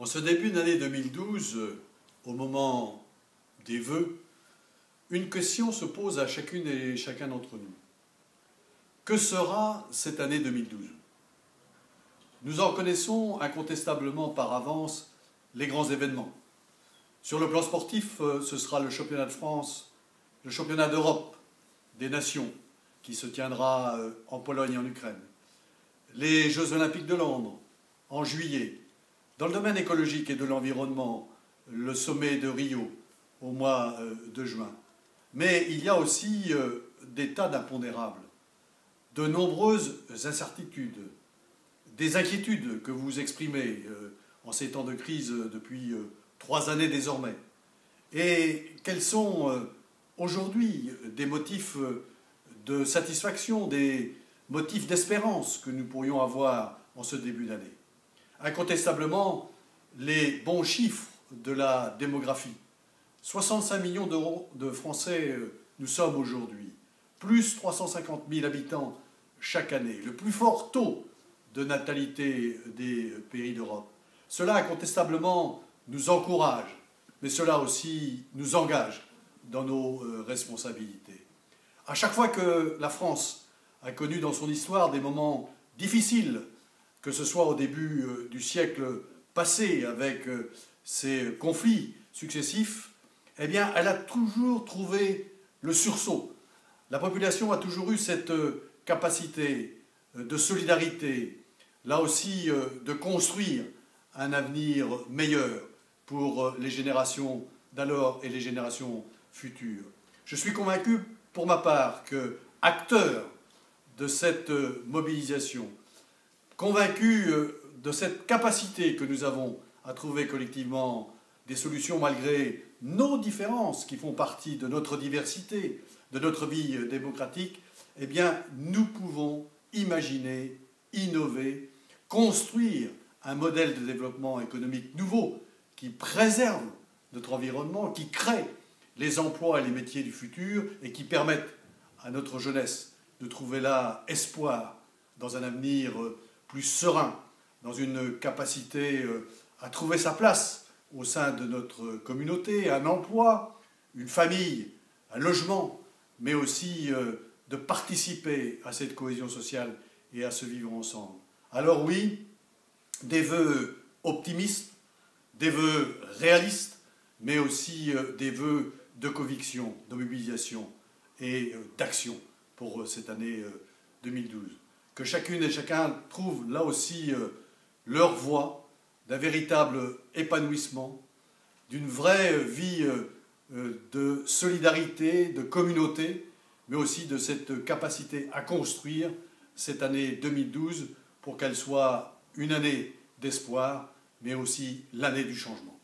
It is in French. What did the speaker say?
En ce début d'année 2012, au moment des vœux, une question se pose à chacune et chacun d'entre nous. Que sera cette année 2012 ? Nous en connaissons incontestablement par avance les grands événements. Sur le plan sportif, ce sera le championnat de France, le championnat d'Europe des nations qui se tiendra en Pologne et en Ukraine, les Jeux olympiques de Londres en juillet, dans le domaine écologique et de l'environnement, le sommet de Rio au mois de juin. Mais il y a aussi des tas d'impondérables, de nombreuses incertitudes, des inquiétudes que vous exprimez en ces temps de crise depuis 3 années désormais. Et quels sont aujourd'hui des motifs de satisfaction, des motifs d'espérance que nous pourrions avoir en ce début d'année? Incontestablement, les bons chiffres de la démographie. 65 millions de Français nous sommes aujourd'hui, plus 350 000 habitants chaque année, le plus fort taux de natalité des pays d'Europe. Cela, incontestablement, nous encourage, mais cela aussi nous engage dans nos responsabilités. À chaque fois que la France a connu dans son histoire des moments difficiles, que ce soit au début du siècle passé avec ses conflits successifs, eh bien, elle a toujours trouvé le sursaut. La population a toujours eu cette capacité de solidarité, là aussi de construire un avenir meilleur pour les générations d'alors et les générations futures. Je suis convaincu, pour ma part, que, acteur de cette mobilisation, convaincu de cette capacité que nous avons à trouver collectivement des solutions malgré nos différences qui font partie de notre diversité, de notre vie démocratique, eh bien, nous pouvons imaginer, innover, construire un modèle de développement économique nouveau qui préserve notre environnement, qui crée les emplois et les métiers du futur et qui permettent à notre jeunesse de trouver là espoir dans un avenir plus serein, dans une capacité à trouver sa place au sein de notre communauté, un emploi, une famille, un logement, mais aussi de participer à cette cohésion sociale et à ce vivre ensemble. Alors oui, des vœux optimistes, des vœux réalistes, mais aussi des vœux de conviction, de mobilisation et d'action pour cette année 2012. Que chacune et chacun trouve là aussi leur voie d'un véritable épanouissement, d'une vraie vie de solidarité, de communauté, mais aussi de cette capacité à construire cette année 2012 pour qu'elle soit une année d'espoir, mais aussi l'année du changement.